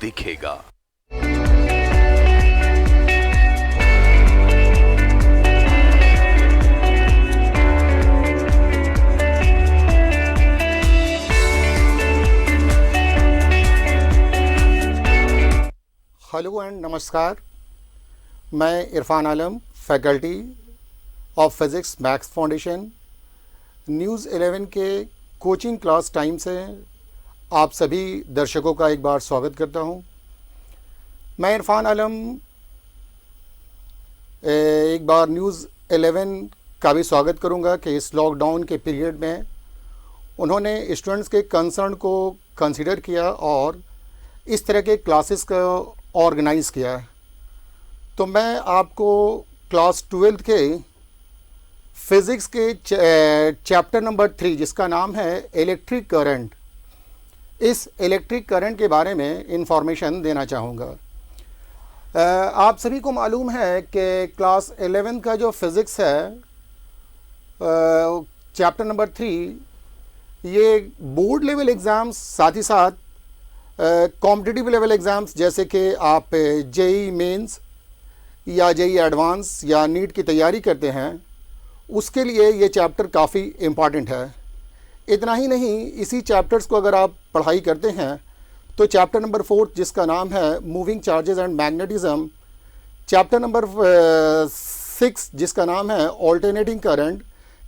दिखेगा। Hello and नमस्कार। मैं Irfan Alam, faculty of physics maths foundation, news 11 के कोचिंग क्लास टाइम से आप सभी दर्शकों का एक बार स्वागत करता हूं। मैं इरफान आलम एक बार न्यूज़ 11 का भी स्वागत करूंगा कि इस लॉकडाउन के पीरियड में उन्होंने स्टूडेंट्स के कंसर्न को कंसीडर किया और इस तरह के क्लासेस का ऑर्गेनाइज़ किया है। तो मैं आपको क्लास 12th के फिज़िक्स के चैप्टर नंबर 3 जिसका नाम है इलेक्ट्रिक करंट, इस इलेक्ट्रिक करंट के बारे में इंफॉर्मेशन देना चाहूँगा। आप सभी को मालूम है कि क्लास 11 का जो फिज़िक्स है चैप्टर नंबर 3, ये बोर्ड लेवल एग्ज़ाम्स साथ ही साथ कॉम्पिटिटिव लेवल एग्ज़ाम्स जैसे कि आप जेई मेंस या जेई एडवांस या नीट की तैयारी करते हैं, उसके लिए ये चैप्टर काफ़ी इम्पॉर्टेंट है। इतना ही नहीं, इसी चैप्टर्स को अगर आप पढ़ाई करते हैं तो चैप्टर नंबर 4 जिसका नाम है moving charges and magnetism, chapter number 6 जिसका नाम है ऑल्टरनेटिंग करंट,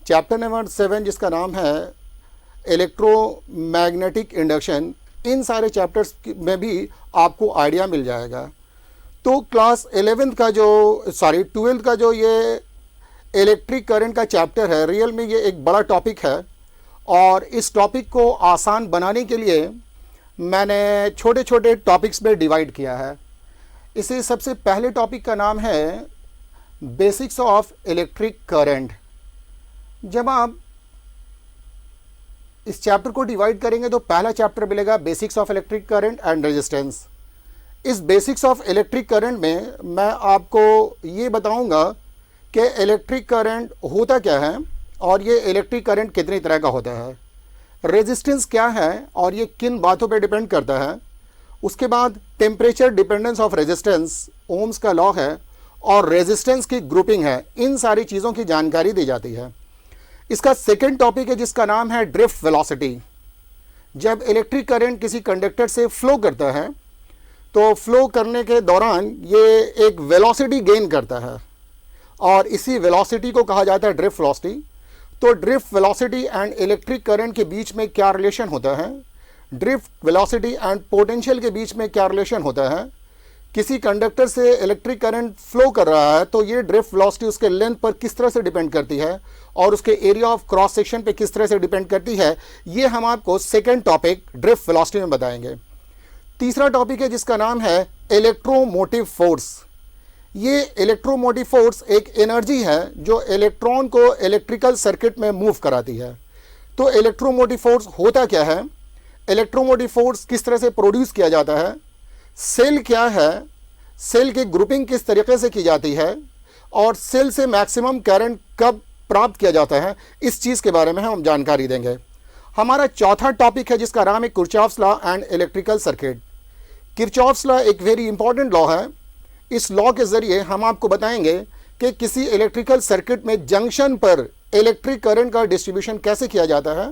चैप्टर नंबर 7 जिसका नाम है इलेक्ट्रोमैग्नेटिक इंडक्शन, इन सारे चैप्टर्स में भी आपको आइडिया मिल जाएगा। तो क्लास 12th का जो ये इलेक्ट्रिक करंट का चैप्टर है, रियल में ये एक बड़ा टॉपिक है और इस टॉपिक को आसान बनाने के लिए मैंने छोटे छोटे टॉपिक्स में डिवाइड किया है। इसे सबसे पहले टॉपिक का नाम है बेसिक्स ऑफ इलेक्ट्रिक करंट। जब आप इस चैप्टर को डिवाइड करेंगे तो पहला चैप्टर मिलेगा basics of electric current and resistance. इस बेसिक्स ऑफ इलेक्ट्रिक करंट में मैं आपको ये बताऊंगा कि इलेक्ट्रिक करंट होता क्या है और ये इलेक्ट्रिक करंट कितनी तरह का होता है, रेजिस्टेंस क्या है और ये किन बातों पे डिपेंड करता है। उसके बाद temperature dependence of resistance, Ohm's का लॉ है और रेजिस्टेंस की ग्रुपिंग है, इन सारी चीज़ों की जानकारी दी जाती है। इसका सेकेंड टॉपिक है जिसका नाम है ड्रिफ्ट वेलोसिटी। जब इलेक्ट्रिक करंट किसी कंडक्टर से फ्लो करता है तो फ्लो करने के दौरान ये एक वेलोसिटी गेन करता है और इसी वेलोसिटी को कहा जाता है ड्रिफ्ट वेलोसिटी। तो drift velocity and electric current के बीच में क्या रिलेशन होता है, ड्रिफ्ट वेलोसिटी एंड पोटेंशियल के बीच में क्या रिलेशन होता है। किसी कंडक्टर से इलेक्ट्रिक करंट फ्लो कर रहा है तो ये ड्रिफ्ट वेलोसिटी उसके लेंथ पर किस तरह से डिपेंड करती है और उसके एरिया ऑफ क्रॉस सेक्शन पे किस तरह से डिपेंड करती है, ये हम आपको सेकंड टॉपिक ड्रिफ्ट वेलोसिटी में बताएंगे। तीसरा टॉपिक है जिसका नाम है इलेक्ट्रोमोटिव फोर्स। ये इलेक्ट्रोमोटिव फोर्स एक एनर्जी है जो इलेक्ट्रॉन को इलेक्ट्रिकल सर्किट में मूव कराती है। तो इलेक्ट्रोमोटिव फोर्स होता क्या है, इलेक्ट्रोमोटिव फोर्स किस तरह से प्रोड्यूस किया जाता है, सेल क्या है, सेल की ग्रुपिंग किस तरीके से की जाती है और सेल से मैक्सिमम करंट कब प्राप्त किया जाता है, इस चीज़ के बारे में हम जानकारी देंगे। हमारा चौथा टॉपिक है जिसका नाम है Kirchhoff's law and electrical circuit. Kirchhoff's law एक वेरी इंपॉर्टेंट लॉ है। इस लॉ के ज़रिए हम आपको बताएंगे कि किसी इलेक्ट्रिकल सर्किट में जंक्शन पर इलेक्ट्रिक करंट का डिस्ट्रीब्यूशन कैसे किया जाता है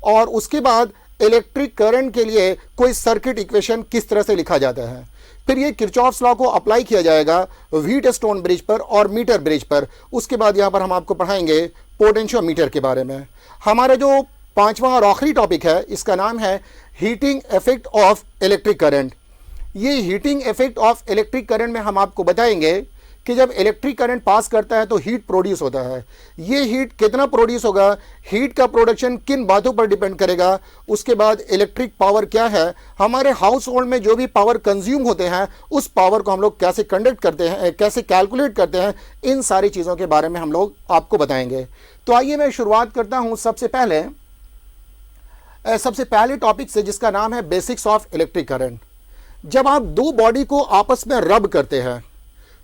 और उसके बाद इलेक्ट्रिक करंट के लिए कोई सर्किट इक्वेशन किस तरह से लिखा जाता है। फिर ये किरचॉफ्स लॉ को अप्लाई किया जाएगा व्हीटस्टोन ब्रिज पर और मीटर ब्रिज पर। उसके बाद यहाँ पर हम आपको पढ़ाएंगे पोटेंशियोमीटर के बारे में। हमारा जो पांचवा और आखिरी टॉपिक है इसका नाम है heating effect of electric current. ये heating effect of electric current में हम आपको बताएंगे कि जब इलेक्ट्रिक करंट पास करता है तो हीट प्रोड्यूस होता है। ये हीट कितना प्रोड्यूस होगा, हीट का प्रोडक्शन किन बातों पर डिपेंड करेगा। उसके बाद इलेक्ट्रिक पावर क्या है, हमारे हाउस होल्ड में जो भी पावर कंज्यूम होते हैं उस पावर को हम लोग कैसे कंडक्ट करते हैं, कैसे कैलकुलेट करते हैं, इन सारी चीज़ों के बारे में हम लोग आपको बताएंगे। तो आइए मैं शुरुआत करता हूँ सबसे पहले टॉपिक से जिसका नाम है बेसिक्स ऑफ इलेक्ट्रिक करंट। जब आप दो बॉडी को आपस में रब करते हैं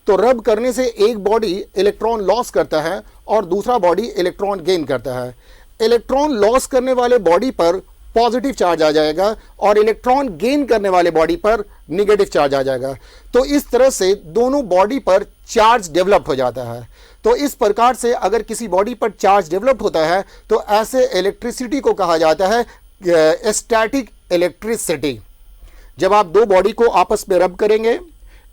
तो रब करने से एक बॉडी इलेक्ट्रॉन लॉस करता है और दूसरा बॉडी इलेक्ट्रॉन गेन करता है। इलेक्ट्रॉन लॉस करने वाले बॉडी पर पॉजिटिव चार्ज आ जाएगा और इलेक्ट्रॉन गेन करने वाले बॉडी पर निगेटिव चार्ज आ जाएगा। तो इस तरह से दोनों बॉडी पर चार्ज डेवलप हो जाता है। तो इस प्रकार से अगर किसी बॉडी पर चार्ज डेवलप होता है तो ऐसे इलेक्ट्रिसिटी को कहा जाता है स्टैटिक इलेक्ट्रिसिटी। जब आप दो बॉडी को आपस में रब करेंगे,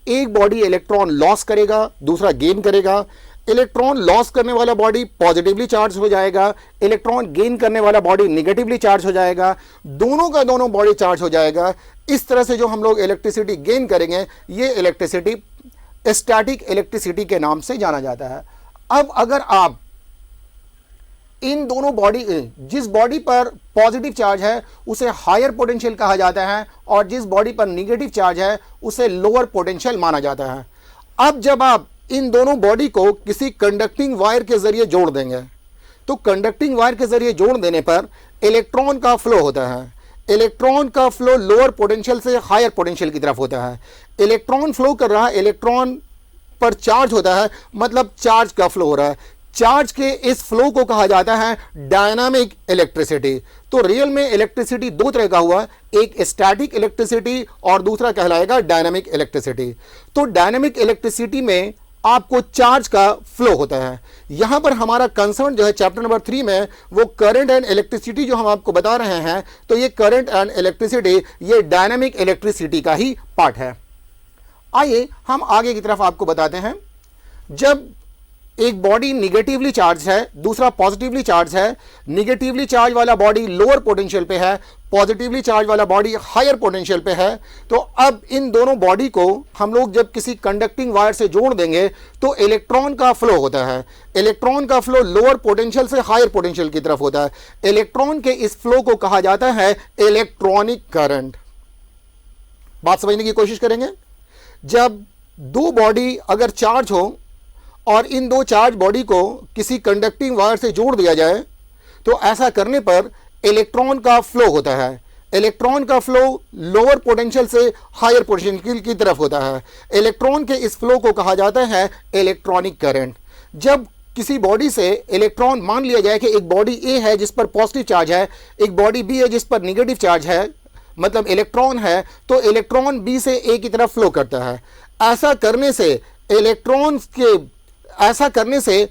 एक बॉडी इलेक्ट्रॉन लॉस करेगा, दूसरा गेन करेगा। इलेक्ट्रॉन लॉस करने वाला बॉडी पॉजिटिवली चार्ज हो जाएगा, इलेक्ट्रॉन गेन करने वाला बॉडी निगेटिवली चार्ज हो जाएगा, दोनों का दोनों बॉडी चार्ज हो जाएगा। इस तरह से जो हम लोग इलेक्ट्रिसिटी गेन करेंगे, ये इलेक्ट्रिसिटी स्टैटिक इलेक्ट्रिसिटी के नाम से जाना जाता है। अब अगर आप इन दोनों बॉडी, जिस बॉडी पर पॉजिटिव चार्ज है उसे हायर पोटेंशियल कहा जाता है और जिस बॉडी पर निगेटिव चार्ज है उसे लोअर पोटेंशियल माना जाता है। अब जब आप इन दोनों बॉडी को किसी कंडक्टिंग वायर के जरिए जोड़ देंगे तो कंडक्टिंग वायर के जरिए जोड़ देने पर इलेक्ट्रॉन का फ्लो होता है। इलेक्ट्रॉन का फ्लो लोअर पोटेंशियल से हायर पोटेंशियल की तरफ होता है। इलेक्ट्रॉन फ्लो कर रहा है, इलेक्ट्रॉन पर चार्ज होता है, मतलब चार्ज का फ्लो हो रहा है। चार्ज के इस फ्लो को कहा जाता है डायनामिक इलेक्ट्रिसिटी। तो रियल में इलेक्ट्रिसिटी दो तरह का हुआ, एक स्टैटिक इलेक्ट्रिसिटी और दूसरा कहलाएगा डायनामिक इलेक्ट्रिसिटी। तो डायनामिक इलेक्ट्रिसिटी में आपको चार्ज का फ्लो होता है। यहां पर हमारा कंसर्न जो है चैप्टर नंबर 3 में, वो करंट एंड इलेक्ट्रिसिटी जो हम आपको बता रहे हैं, तो ये करंट एंड इलेक्ट्रिसिटी ये डायनामिक इलेक्ट्रिसिटी का ही पार्ट है। आइए हम आगे की तरफ आपको बताते हैं। जब एक बॉडी निगेटिवली चार्ज है, दूसरा पॉजिटिवली चार्ज है, निगेटिवली चार्ज वाला बॉडी लोअर पोटेंशियल पे है, पॉजिटिवली चार्ज वाला बॉडी हायर पोटेंशियल पे है, तो अब इन दोनों बॉडी को हम लोग जब किसी कंडक्टिंग वायर से जोड़ देंगे तो इलेक्ट्रॉन का फ्लो होता है। इलेक्ट्रॉन का फ्लो लोअर पोटेंशियल से हायर पोटेंशियल की तरफ होता है। इलेक्ट्रॉन के इस फ्लो को कहा जाता है इलेक्ट्रॉनिक करंट। बात समझने की कोशिश करेंगे। जब दो बॉडी अगर चार्ज हो और इन दो चार्ज बॉडी को किसी कंडक्टिंग वायर से जोड़ दिया जाए तो ऐसा करने पर इलेक्ट्रॉन का फ्लो होता है। इलेक्ट्रॉन का फ्लो लोअर पोटेंशियल से हायर पोटेंशियल की तरफ होता है। इलेक्ट्रॉन के इस फ्लो को कहा जाता है इलेक्ट्रॉनिक करंट। जब किसी बॉडी से इलेक्ट्रॉन, मान लिया जाए कि एक बॉडी ए है जिस पर पॉजिटिव चार्ज है, एक बॉडी बी है जिस पर निगेटिव चार्ज है, मतलब इलेक्ट्रॉन है, तो इलेक्ट्रॉन बी से ए की तरफ फ्लो करता है। ऐसा करने से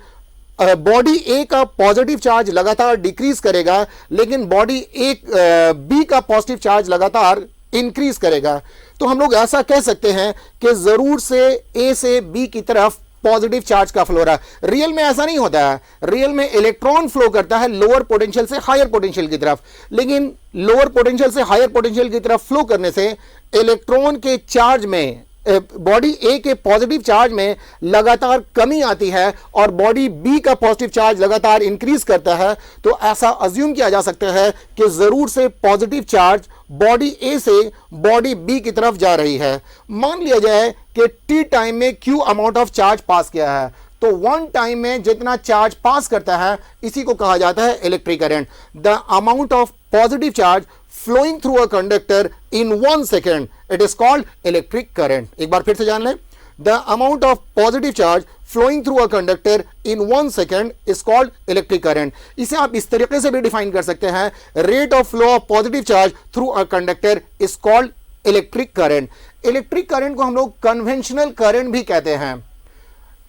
बॉडी ए का पॉजिटिव चार्ज लगातार डिक्रीज करेगा, लेकिन बॉडी ए बी का पॉजिटिव चार्ज लगातार इंक्रीज करेगा। तो हम लोग ऐसा कह सकते हैं कि जरूर से ए से बी की तरफ पॉजिटिव चार्ज का फ्लो रहा है। रियल में ऐसा नहीं होता है। रियल में इलेक्ट्रॉन फ्लो करता है लोअर पोटेंशियल से हायर पोटेंशियल की तरफ, लेकिन लोअर पोटेंशियल से हायर पोटेंशियल की तरफ फ्लो करने से इलेक्ट्रॉन के चार्ज में, बॉडी ए के पॉजिटिव चार्ज में लगातार कमी आती है और बॉडी बी का पॉजिटिव चार्ज लगातार इंक्रीज करता है। तो ऐसा अज्यूम किया जा सकता है कि जरूर से पॉजिटिव चार्ज बॉडी ए से बॉडी बी की तरफ जा रही है। मान लिया जाए कि टी टाइम में क्यू अमाउंट ऑफ चार्ज पास किया है, तो वन टाइम में जितना चार्ज पास करता है इसी को कहा जाता है electric current. The amount of positive charge flowing through a conductor in 1 second, it is called electric current. एक बार फिर से जान लें, the amount of positive charge flowing through a conductor in 1 second is called electric current. इसे आप इस तरीके से भी डिफाइन कर सकते हैं, rate of flow of positive charge through a conductor is called electric current. Electric current को हम लोग कन्वेंशनल करंट भी कहते हैं,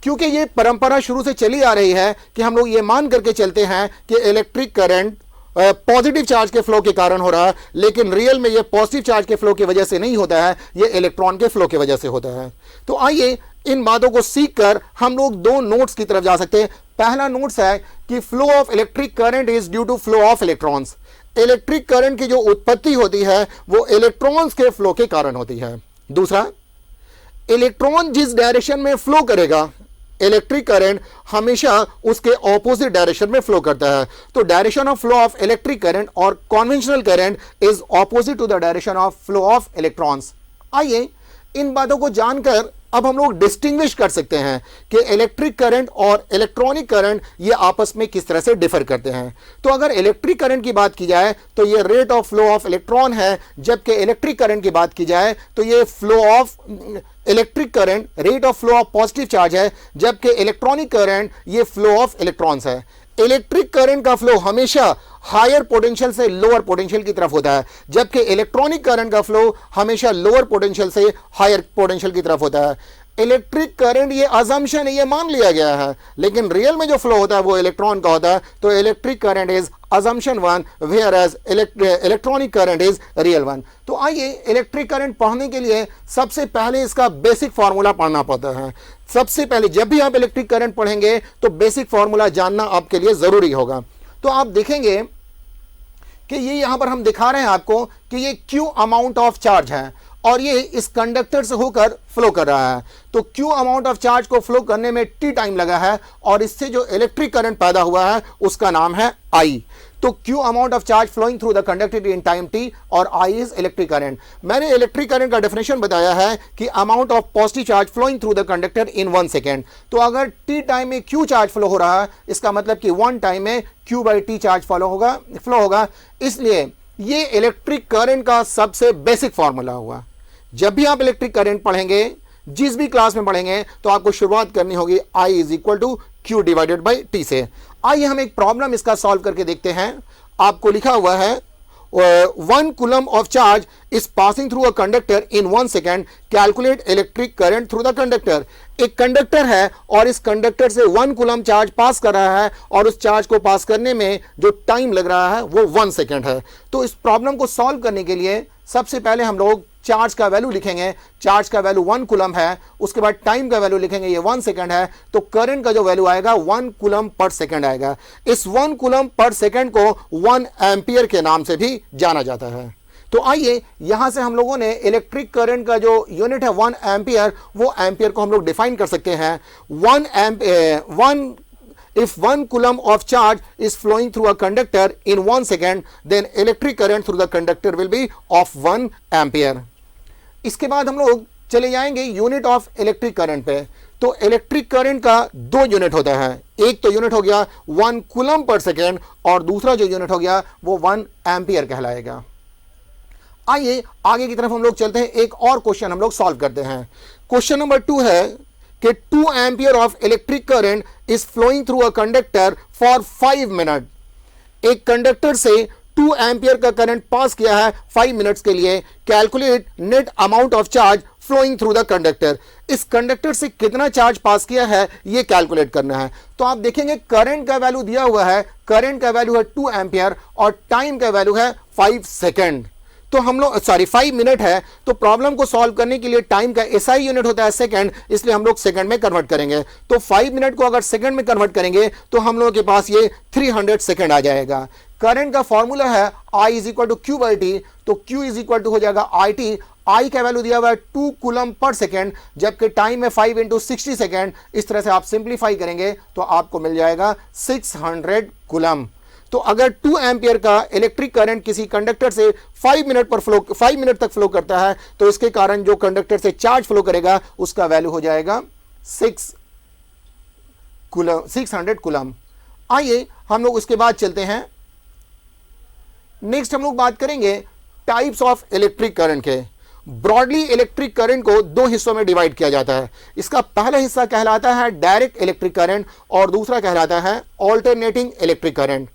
क्योंकि ये परंपरा शुरू से चली आ रही है कि हम लोग ये मान करके चलते हैं कि इलेक्ट्रिक करंट पॉजिटिव चार्ज के फ्लो के कारण हो रहा है, लेकिन रियल में ये पॉजिटिव चार्ज के फ्लो की वजह से नहीं होता है, ये इलेक्ट्रॉन के फ्लो की वजह से होता है। तो आइए इन बातों को सीखकर हम लोग दो नोट्स की तरफ जा सकते हैं। पहला नोट्स है कि flow of electric current is due to flow of electrons. Electric current की जो उत्पत्ति होती है वो इलेक्ट्रॉन्स के फ्लो के कारण होती है। दूसरा, इलेक्ट्रॉन जिस डायरेक्शन में फ्लो करेगा, इलेक्ट्रिक करंट हमेशा उसके ऑपोजिट डायरेक्शन में फ्लो करता है। तो direction of flow of electric current और conventional current is opposite to the direction of flow of electrons. आइए इन बातों को जानकर अब हम लोग डिस्टिंग्विश कर सकते हैं कि इलेक्ट्रिक करंट और इलेक्ट्रॉनिक करंट ये आपस में किस तरह से डिफर करते हैं। तो अगर इलेक्ट्रिक करंट की बात की जाए तो ये rate of flow of electron है, जबकि इलेक्ट्रिक करंट की बात की जाए तो ये flow of electric current rate of flow of positive charge है, जबकि इलेक्ट्रॉनिक करंट ये फ्लो ऑफ इलेक्ट्रॉन्स है। इलेक्ट्रिक करंट का फ्लो हमेशा हायर पोटेंशियल से लोअर पोटेंशियल की तरफ होता है, जबकि इलेक्ट्रॉनिक करंट का फ्लो हमेशा लोअर पोटेंशियल से हायर पोटेंशियल की तरफ होता है। इलेक्ट्रिक करंट ये अजम्पशन है, ये मान लिया गया है, लेकिन रियल में जो फ्लो होता है वो इलेक्ट्रॉन का होता है। तो electric current is assumption 1 whereas electronic current is real one। तो आइए इलेक्ट्रिक करंट पढ़ने के लिए सबसे पहले इसका बेसिक फार्मूला पढ़ना पड़ता है। सबसे पहले जब भी आप इलेक्ट्रिक करंट पढ़ेंगे तो बेसिक फार्मूला जानना आपके लिए जरूरी होगा। तो आप देखेंगे कि ये यहां पर हम दिखा रहे हैं आपको कि ये क्यू अमाउंट ऑफ चार्ज है और ये इस कंडक्टर से होकर फ्लो कर रहा है। तो क्यू अमाउंट ऑफ चार्ज को फ्लो करने में टी टाइम लगा है और इससे जो इलेक्ट्रिक करंट पैदा हुआ है उसका नाम है आई। तो Q amount of charge flowing through the conductor in time T और आई इज इलेक्ट्रिक करंट। मैंने इलेक्ट्रिक करंट का डेफिनेशन बताया है कि amount of positive charge flowing through the conductor in 1 second. तो अगर टी टाइम में क्यू चार्ज फ्लो हो रहा है इसका मतलब कि 1 टाइम में Q by T charge flow होगा। इसलिए ये इलेक्ट्रिक करंट का सबसे बेसिक फॉर्मूला हुआ। जब भी आप इलेक्ट्रिक करंट पढ़ेंगे, जिस भी क्लास में पढ़ेंगे, तो आपको शुरुआत करनी होगी I is equal to Q divided by T से। आइए हम एक प्रॉब्लम इसका सॉल्व करके देखते हैं। आपको लिखा हुआ है 1 coulomb of charge is passing through a conductor in 1 second, calculate electric current through the conductor. एक कंडक्टर है और इस कंडक्टर से 1 कूलम चार्ज पास कर रहा है और उस चार्ज को पास करने में जो टाइम लग रहा है वो 1 सेकेंड है। तो इस प्रॉब्लम को सॉल्व करने के लिए सबसे पहले हम लोग चार्ज का वैल्यू लिखेंगे। चार्ज का वैल्यू 1 कूलम है, उसके बाद टाइम का वैल्यू लिखेंगे, ये 1 सेकेंड है। तो करंट का जो वैल्यू आएगा 1 कूलम पर सेकेंड आएगा। इस 1 कूलम पर सेकेंड को 1 एम्पियर के नाम से भी जाना जाता है। तो आइए यहां से हम लोगों ने इलेक्ट्रिक करंट का जो यूनिट है 1 एम्पियर, वो एम्पियर को हम लोग डिफाइन कर सकते हैं। If 1 coulomb of charge is flowing through a conductor in 1 second, then electric current through the conductor will be of 1 ampere। इसके बाद हम लोग चले जाएंगे यूनिट ऑफ इलेक्ट्रिक करंट पे। तो इलेक्ट्रिक करंट का 2 यूनिट होता है। एक तो यूनिट हो गया 1 कूलम पर सेकेंड और दूसरा जो यूनिट हो गया वो 1 एम्पियर कहलाएगा। आइए आगे की तरफ हम लोग चलते हैं। एक और क्वेश्चन हम लोग सॉल्व करते हैं। क्वेश्चन नंबर 2 है कि 2 ampere of electric current is flowing through a conductor for 5 minute. एक कंडक्टर से 2 एम्पियर का करंट पास किया है 5 मिनट्स के लिए। Calculate net amount of charge flowing through the conductor. इस कंडक्टर से कितना चार्ज पास किया है ये कैलकुलेट करना है। तो आप देखेंगे करंट का वैल्यू दिया हुआ है, करंट का वैल्यू है 2 एम्पियर और टाइम का वैल्यू है 5 सेकेंड। तो हम लोग 5 मिनट है। तो प्रॉब्लम को सॉल्व करने के लिए टाइम का SI यूनिट होता है सेकंड, इसलिए हम लोग सेकंड में कन्वर्ट करेंगे। तो 5 मिनट को अगर सेकंड में कन्वर्ट करेंगे तो हम लोगों के पास ये 300 सेकंड आ जाएगा। करंट का फॉर्मूला है I is equal to Q by T. तो Q इज इक्वल टू हो जाएगा IT। I का वैल्यू दिया हुआ है 2 कूलम पर सेकेंड, जबकि टाइम है 5 × 60 सेकेंड। इस तरह से आप सिंप्लीफाई करेंगे तो आपको मिल जाएगा 600 कूलम। तो अगर 2 एम्पियर का इलेक्ट्रिक करंट किसी कंडक्टर से 5 मिनट तक फ्लो करता है तो इसके कारण जो कंडक्टर से चार्ज फ्लो करेगा उसका वैल्यू हो जाएगा 600 कूलम। आइए हम लोग उसके बाद चलते हैं। नेक्स्ट हम लोग बात करेंगे टाइप्स ऑफ इलेक्ट्रिक करंट के। ब्रॉडली इलेक्ट्रिक करंट को 2 हिस्सों में डिवाइड किया जाता है। इसका पहला हिस्सा कहलाता है डायरेक्ट इलेक्ट्रिक करंट और दूसरा कहलाता है alternating electric current.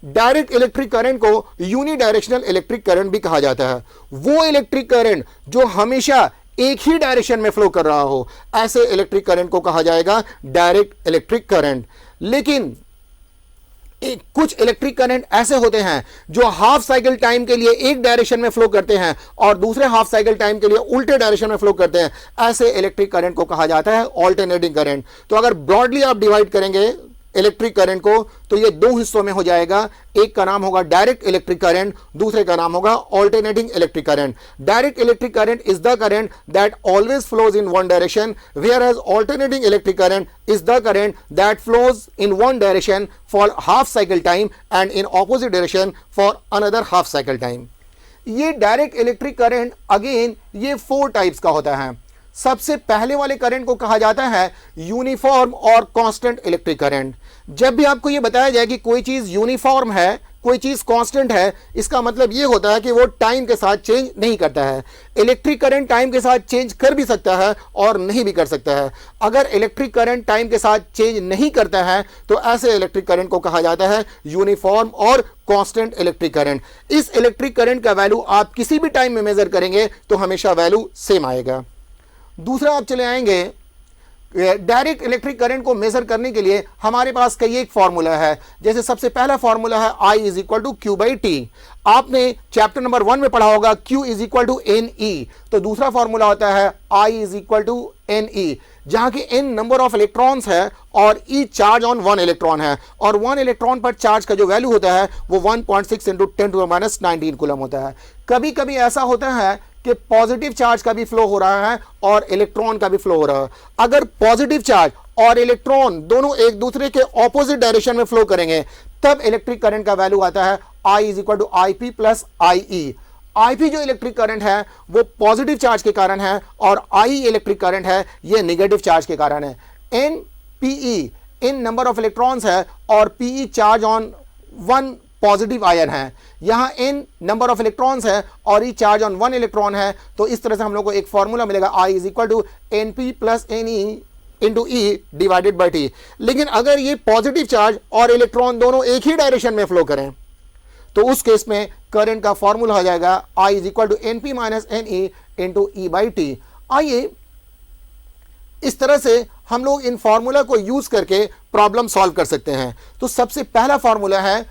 Direct electric current को यूनिडायरेक्शनल इलेक्ट्रिक करंट भी कहा जाता है। वो इलेक्ट्रिक करंट जो हमेशा एक ही डायरेक्शन में फ्लो कर रहा हो, ऐसे इलेक्ट्रिक करंट को कहा जाएगा डायरेक्ट इलेक्ट्रिक करंट। लेकिन कुछ इलेक्ट्रिक करंट ऐसे होते हैं जो हाफ साइकिल टाइम के लिए एक डायरेक्शन में फ्लो करते हैं और दूसरे हाफ साइकिल टाइम के लिए उल्टे डायरेक्शन में फ्लो करते हैं। ऐसे इलेक्ट्रिक करंट को कहा जाता है ऑल्टरनेटिंग करंट। तो अगर ब्रॉडली आप डिवाइड करेंगे इलेक्ट्रिक करंट को तो ये 2 हिस्सों में हो जाएगा। एक का नाम होगा डायरेक्ट इलेक्ट्रिक करंट, दूसरे का नाम होगा alternating electric current. Direct electric current is the current that always flows in one direction, whereas alternating electric current is the current that flows in one direction for half cycle time and in opposite direction for another half cycle time। ये direct electric current again ये 4 types का होता है। सबसे पहले वाले current को कहा जाता है यूनिफॉर्म और कांस्टेंट इलेक्ट्रिक करंट। जब भी आपको यह बताया जाए कि कोई चीज यूनिफॉर्म है, कोई चीज कांस्टेंट है, इसका मतलब ये होता है कि वो टाइम के साथ चेंज नहीं करता है। इलेक्ट्रिक करंट टाइम के साथ चेंज कर भी सकता है और नहीं भी कर सकता है। अगर इलेक्ट्रिक करंट टाइम के साथ चेंज नहीं करता है तो ऐसे इलेक्ट्रिक करंट को कहा जाता है यूनिफॉर्म और कांस्टेंट इलेक्ट्रिक करंट। इस इलेक्ट्रिक करंट का वैल्यू आप किसी भी टाइम में मेजर करेंगे तो हमेशा वैल्यू सेम आएगा। दूसरा आप चले आएंगे, डायरेक्ट इलेक्ट्रिक करंट को मेजर करने के लिए हमारे पास कई एक फॉर्मूला है। जैसे सबसे पहला फॉर्मूला है I is equal to Q by T. आपने चैप्टर नंबर 1 में पढ़ा होगा Q is equal to N E. तो दूसरा फॉर्मूला होता है I is equal to N E, जहां की n नंबर ऑफ इलेक्ट्रॉन्स है और E चार्ज ऑन 1 इलेक्ट्रॉन है, और 1 इलेक्ट्रॉन पर चार्ज का जो वैल्यू होता है वो 1.6 इंटू 10⁻⁻19 कूलम होता है। कभी कभी ऐसा होता है कि पॉजिटिव चार्ज का भी फ्लो हो रहा है और इलेक्ट्रॉन का भी फ्लो हो रहा है। अगर पॉजिटिव चार्ज और इलेक्ट्रॉन दोनों एक दूसरे के ऑपोजिट डायरेक्शन में फ्लो करेंगे तब इलेक्ट्रिक करंट का वैल्यू आता है I is equal to I P plus I E. I P जो इलेक्ट्रिक करंट है वो पॉजिटिव चार्ज के कारण है और आई इलेक्ट्रिक करंट है ये नेगेटिव चार्ज के कारण है। N P E in number of electrons है और PE charge on 1 positive ion है। यहां n नंबर ऑफ इलेक्ट्रॉन्स है और ई चार्ज ऑन 1 इलेक्ट्रॉन है। तो इस तरह से हम लोग को एक फॉर्मूला मिलेगा I is equal to N P plus N E into E divided by T. लेकिन अगर ये पॉजिटिव चार्ज और इलेक्ट्रॉन दोनों एक ही डायरेक्शन में फ्लो करें तो उस केस में करंट का फॉर्मूला हो जाएगा I is equal to N P minus N E into E by T. आइए इस तरह से हम लोग इन फॉर्मूला को यूज करके प्रॉब्लम सॉल्व कर सकते हैं। तो सबसे पहला फॉर्मूला है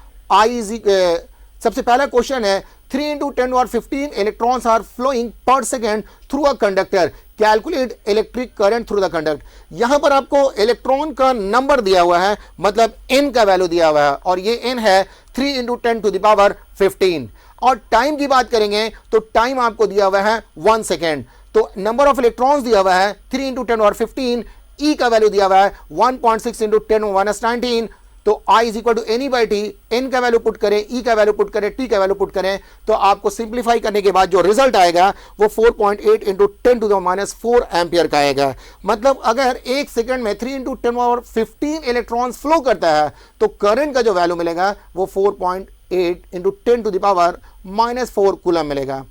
सबसे पहला क्वेश्चन है 3 into 10⁻15 electrons are flowing per second through a conductor, calculate electric current through the conductor. यहां पर आपको इलेक्ट्रॉन का नंबर दिया हुआ है, मतलब n का वैल्यू दिया हुआ है और ये n है 3 into 10⁻15। और टाइम की बात करेंगे तो टाइम आपको दिया हुआ है 1 सेकेंड। तो नंबर ऑफ इलेक्ट्रॉन्स दिया हुआ है 3 into 10⁻15, E का वैल्यू दिया हुआ है 1.6 into 10⁻19। तो I is equal to N E by T, N का वैल्यू पुट करें, E का वैल्यू पुट करें, T का वैल्यू पुट करें तो आपको सिंप्लीफाई करने के बाद जो रिजल्ट आएगा वो 4.8 इंटू 10⁻�4 एम्पियर का आएगा। मतलब अगर एक सेकंड में 3 इंटू 10⁻15 इलेक्ट्रॉन्स फ्लो करता है तो करंट का जो वैल्यू मिलेगा वो 4.8 इंटू 10⁻⁻4 कूलम मिलेगा।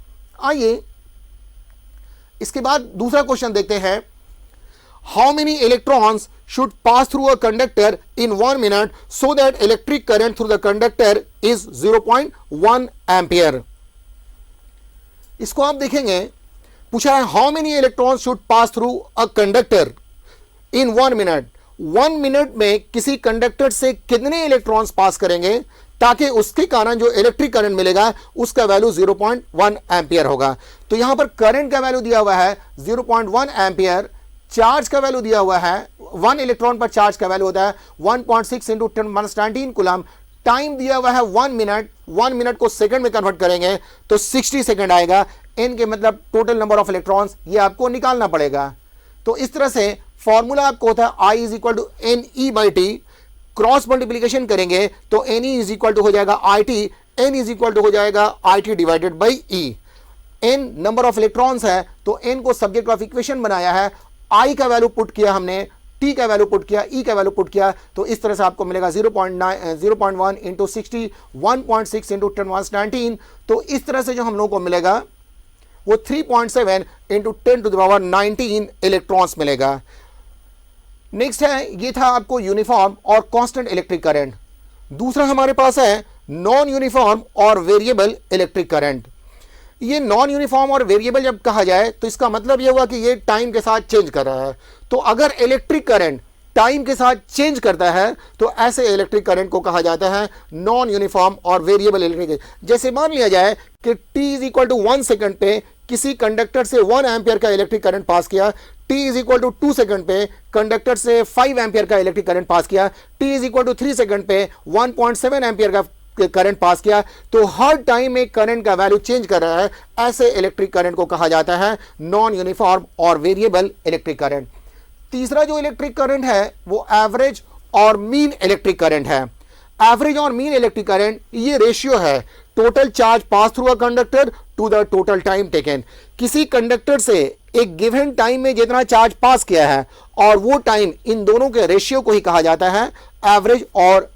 आइए इसके बाद दूसरा क्वेश्चन देखते हैं। How many electrons should pass through a conductor in 1 minute so that electric current through the conductor is 0.1 ampere? इसको आप देखेंगे, पूछा है how many electrons should pass through a conductor in 1 minute। 1 minute में किसी conductor से कितने electrons पास करेंगे ताकि उसके कारण जो इलेक्ट्रिक करंट मिलेगा उसका वैल्यू 0.1 एम्पियर होगा। तो यहां पर करंट का वैल्यू दिया हुआ है 0.1 एम्पियर, चार्ज का वैल्यू दिया हुआ है 1 इलेक्ट्रॉन पर चार्ज का वैल्यू होता है 1.6 इंटू 10⁻19 कूलम, टाइम दिया हुआ है 1 मिनट, 1 मिनट को सेकंड में कन्वर्ट करेंगे तो 60 सेकंड आएगा। n के मतलब टोटल नंबर ऑफ इलेक्ट्रॉन्स, ये आपको निकालना पड़ेगा। तो इस तरह से फॉर्मूला आपको होता है I is equal to N E by T, cross multiplication करेंगे तो N E is equal to हो जाएगा I T, N is equal to हो जाएगा I T divided by E. n number of electrons है तो n को subject of equation बनाया है, I का वैल्यू पुट किया हमने, T का वैल्यू पुट किया, E का वैल्यू पुट किया तो इस तरह से आपको मिलेगा 0.1 इंटू 60, 1.6 इंटू 10⁻19। तो इस तरह से जो हम लोगों को मिलेगा वो 3.7 इंटू 10⁻19 इलेक्ट्रॉन्स मिलेगा। नेक्स्ट है, ये था आपको यूनिफॉर्म और कांस्टेंट इलेक्ट्रिक करंट। दूसरा हमारे पास है नॉन यूनिफॉर्म और वेरिएबल इलेक्ट्रिक करंट। ये नॉन यूनिफॉर्म और वेरिएबल जब कहा जाए तो इसका मतलब ये हुआ कि ये टाइम के साथ चेंज कर रहा है। तो अगर इलेक्ट्रिक करंट टाइम के साथ चेंज करता है तो ऐसे इलेक्ट्रिक करंट को कहा जाता है नॉन यूनिफॉर्म और वेरिएबल इलेक्ट्रिक। जैसे मान लिया जाए कि t is equal to 1 second पे किसी कंडक्टर से 1 एम्पियर का इलेक्ट्रिक करंट पास किया, t is equal to 2 second पे कंडक्टर से 5 एम्पियर का इलेक्ट्रिक करंट पास किया, t is equal to 3 second पे 1.7 एम्पियर का करंट पास किया, तो हर टाइम एक करंट का वैल्यू चेंज कर रहा है। ऐसे इलेक्ट्रिक करंट को कहा जाता है नॉन यूनिफॉर्म और वेरिएबल इलेक्ट्रिक करंट। तीसरा जो इलेक्ट्रिक करंट है वो एवरेज और मीन इलेक्ट्रिक करंट है। एवरेज और मीन इलेक्ट्रिक करंट ये रेशियो है total charge pass through a conductor to the total time taken. किसी कंडक्टर से एक गिवन टाइम में जितना चार्ज पास किया है और वो टाइम, इन दोनों के रेशियो को ही कहा जाता है एवरेज और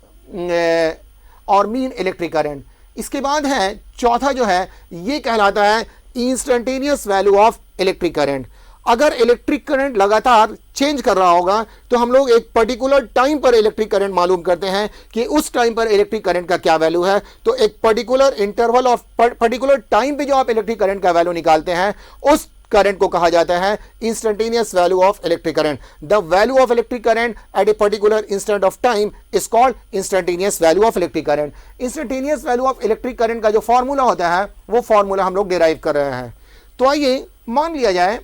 और मीन इलेक्ट्रिक करंट। इसके बाद है चौथा जो है ये कहलाता है instantaneous value of electric current. अगर इलेक्ट्रिक करंट लगातार चेंज कर रहा होगा तो हम लोग एक पर्टिकुलर टाइम पर इलेक्ट्रिक करंट मालूम करते हैं कि उस टाइम पर इलेक्ट्रिक करंट का क्या वैल्यू है। तो एक particular interval of particular time पे जो आप इलेक्ट्रिक करंट का वैल्यू निकालते हैं उस करंट को कहा जाता है instantaneous value of electric current. The value of electric current eight a particular instant of time is called instantaneous value of electric current. Instantaneous value of electric current का जो फॉर्मूला होता है वो फॉर्मूला हम लोग डिराइव कर रहे हैं। तो आइए मान लिया जाए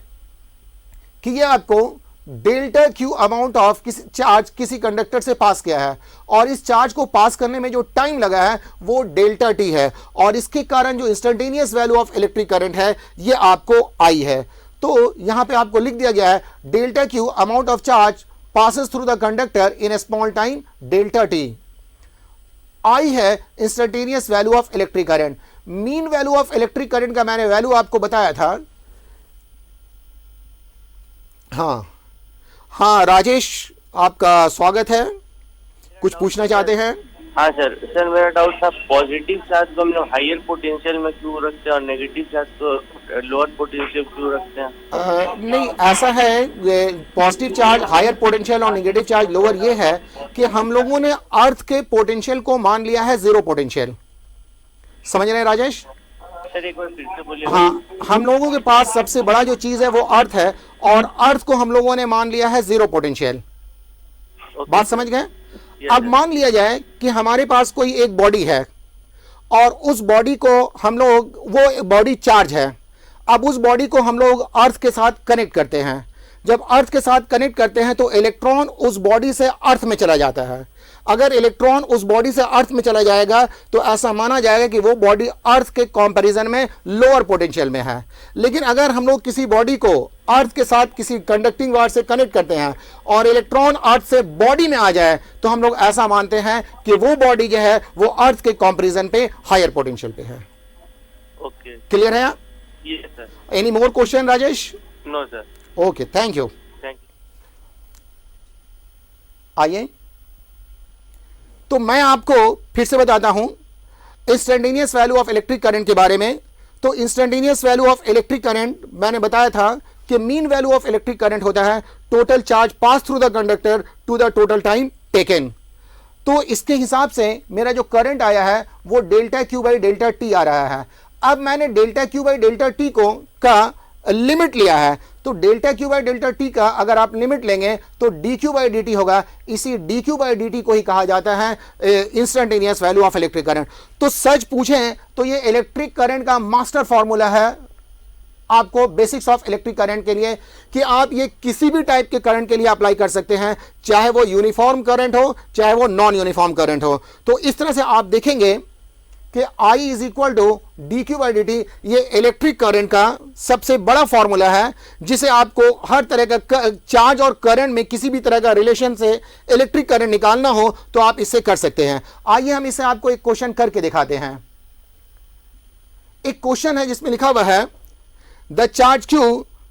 कि ये आपको डेल्टा क्यू अमाउंट ऑफ किसी चार्ज किसी कंडक्टर से पास किया है और इस चार्ज को पास करने में जो टाइम लगा है वो डेल्टा टी है और इसके कारण जो instantaneous value of electric current है ये आपको आई है। तो यहां पे आपको लिख दिया गया है delta Q amount of charge passes through the conductor in a small time delta T. I है instantaneous value of electric current. Mean value of electric current का मैंने वैल्यू आपको बताया था। हाँ राजेश आपका स्वागत है, कुछ पूछना चाहते हैं? हाँ सर मेरा डाउट था पॉजिटिव चार्ज को हम लोग हायर पोटेंशियल में क्यों रखते हैं और नेगेटिव चार्ज को लोअर पोटेंशियल क्यों रखते हैं? नहीं ऐसा है, पॉजिटिव चार्ज हायर पोटेंशियल और नेगेटिव चार्ज लोअर ये है कि हम लोगों ने अर्थ के पोटेंशियल को मान लिया है जीरो पोटेंशियल। समझ रहे हैं राजेश? सर एक बार फिर से बोलिए। हाँ, हम लोगों के पास सबसे बड़ा जो चीज है वो अर्थ है और अर्थ को हम लोगों ने मान लिया है जीरो पोटेंशियल। बात समझ गए? अब मान लिया जाए कि हमारे पास कोई एक बॉडी है और उस बॉडी को हम लोग, वो बॉडी चार्ज है। अब उस बॉडी को हम लोग अर्थ के साथ कनेक्ट करते हैं। जब अर्थ के साथ कनेक्ट करते हैं तो इलेक्ट्रॉन उस बॉडी से अर्थ में चला जाता है। अगर इलेक्ट्रॉन उस बॉडी से अर्थ में चला जाएगा तो ऐसा माना जाएगा कि वो बॉडी अर्थ के कंपैरिजन में लोअर पोटेंशियल में है। लेकिन अगर हम लोग किसी बॉडी को अर्थ के साथ किसी कंडक्टिंग वायर से कनेक्ट करते हैं और इलेक्ट्रॉन अर्थ से बॉडी में आ जाए तो हम लोग ऐसा मानते हैं कि वो बॉडी जो है वो अर्थ के कंपैरिजन पे हायर पोटेंशियल पे है। ओके, क्लियर है? Yes sir. Any more question Rajesh? No sir. Okay, thank you. आइए तो मैं आपको फिर से बताता हूं instantaneous value of electric current के बारे में। तो instantaneous value of electric current मैंने बताया था कि mean value of electric current होता है total charge pass through the conductor to the total time taken. तो इसके हिसाब से मेरा जो करंट आया है वो delta Q by delta T आ रहा है। अब मैंने delta Q by delta T को का लिमिट लिया है। तो delta Q by delta T का अगर आप लिमिट लेंगे तो D Q by D T होगा। इसी D Q by D T को ही कहा जाता है instantaneous value of electric current. तो सच पूछें तो ये इलेक्ट्रिक करंट का मास्टर फॉर्मूला है आपको बेसिक्स ऑफ इलेक्ट्रिक करंट के लिए कि आप ये किसी भी टाइप के करंट के लिए अप्लाई कर सकते हैं, चाहे वो यूनिफॉर्म करंट हो चाहे वो नॉन यूनिफॉर्म करंट हो। तो इस तरह से आप देखेंगे कि I is equal to D Q by D T, ये इलेक्ट्रिक करंट का सबसे बड़ा फॉर्मूला है जिसे आपको हर तरह का चार्ज और करंट में किसी भी तरह का रिलेशन से इलेक्ट्रिक करंट निकालना हो तो आप इससे कर सकते हैं। आइए हम इसे आपको एक क्वेश्चन करके दिखाते हैं। एक क्वेश्चन है जिसमें लिखा हुआ है the charge Q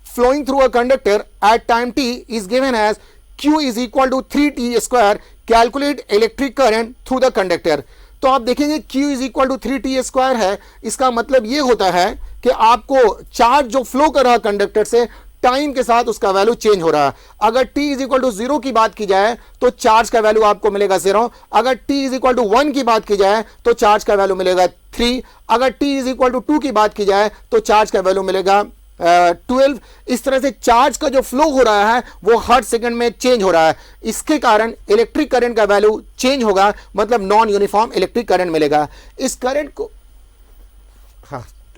flowing through a conductor at time t is given as Q is equal to 3t square. Calculate electric current through the conductor. तो आप देखेंगे Q is equal to 3t square है। इसका मतलब ये होता है कि आपको चार्ज जो फ्लो कर रहा है कंडक्टर से टाइम के साथ उसका वैल्यू चेंज हो रहा है। अगर t इज इक्वल टू 0 की बात की जाए तो चार्ज का वैल्यू आपको मिलेगा 0। अगर t इज इक्वल टू 1 की बात की जाए तो चार्ज का वैल्यू मिलेगा 3। अगर t इज इक्वल टू 2 की बात की जाए तो चार्ज का वैल्यू मिलेगा 12। इस तरह से चार्ज का जो फ्लो हो रहा है वो हर सेकंड में चेंज हो रहा है। इसके कारण इलेक्ट्रिक करंट का वैल्यू चेंज होगा, मतलब नॉन यूनिफॉर्म इलेक्ट्रिक करंट मिलेगा। इस करंट को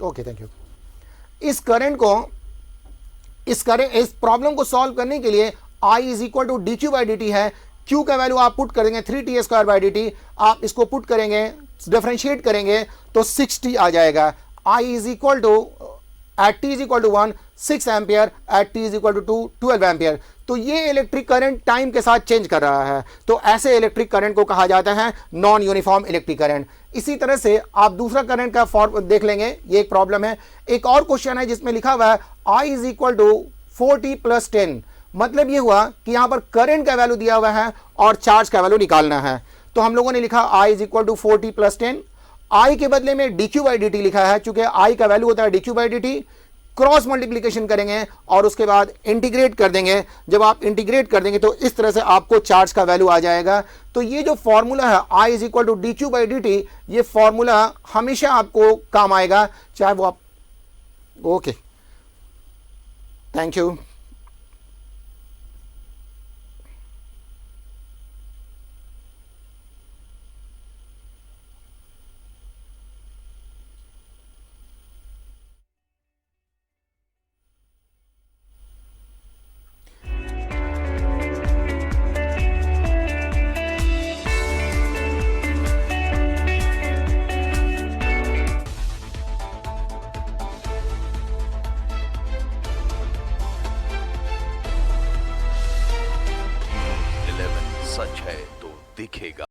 ओके थैंक यू। इस प्रॉब्लम को सॉल्व करने के लिए I is equal to D Q by D T है। Q का वैल्यू आप पुट करेंगे 3t square by D T. आप इसको पुट करेंगे, डिफरेंशिएट करेंगे तो 6t आ जाएगा। I is equal to at t is equal to 1 6 ampere, at t is equal to 2 12 ampere. तो ये इलेक्ट्रिक करंट टाइम के साथ चेंज कर रहा है। तो ऐसे इलेक्ट्रिक करंट को कहा जाता है नॉन यूनिफॉर्म इलेक्ट्रिक करंट। इसी तरह से आप दूसरा करंट का फॉर्म देख लेंगे, ये एक प्रॉब्लम है। एक और क्वेश्चन है जिसमें लिखा हुआ है I is equal to 4t plus 10। मतलब ये हुआ कि यहां पर करंट का वैल्यू दिया हुआ है और चार्ज का वैल्यू निकालना है। तो तो हम लोगों ने लिखा I is equal to 4t plus 10, I के बदले में dq बाई dt लिखा है, चूंकि I का वैल्यू होता है dq by dt, cross multiplication करेंगे और उसके बाद इंटीग्रेट कर देंगे। जब आप इंटीग्रेट कर देंगे तो इस तरह से आपको चार्ज का वैल्यू आ जाएगा। तो ये जो फॉर्मूला है I is equal to dq by dt, ये फॉर्मूला हमेशा आपको काम आएगा, चाहे वो आप ओके। Thank you.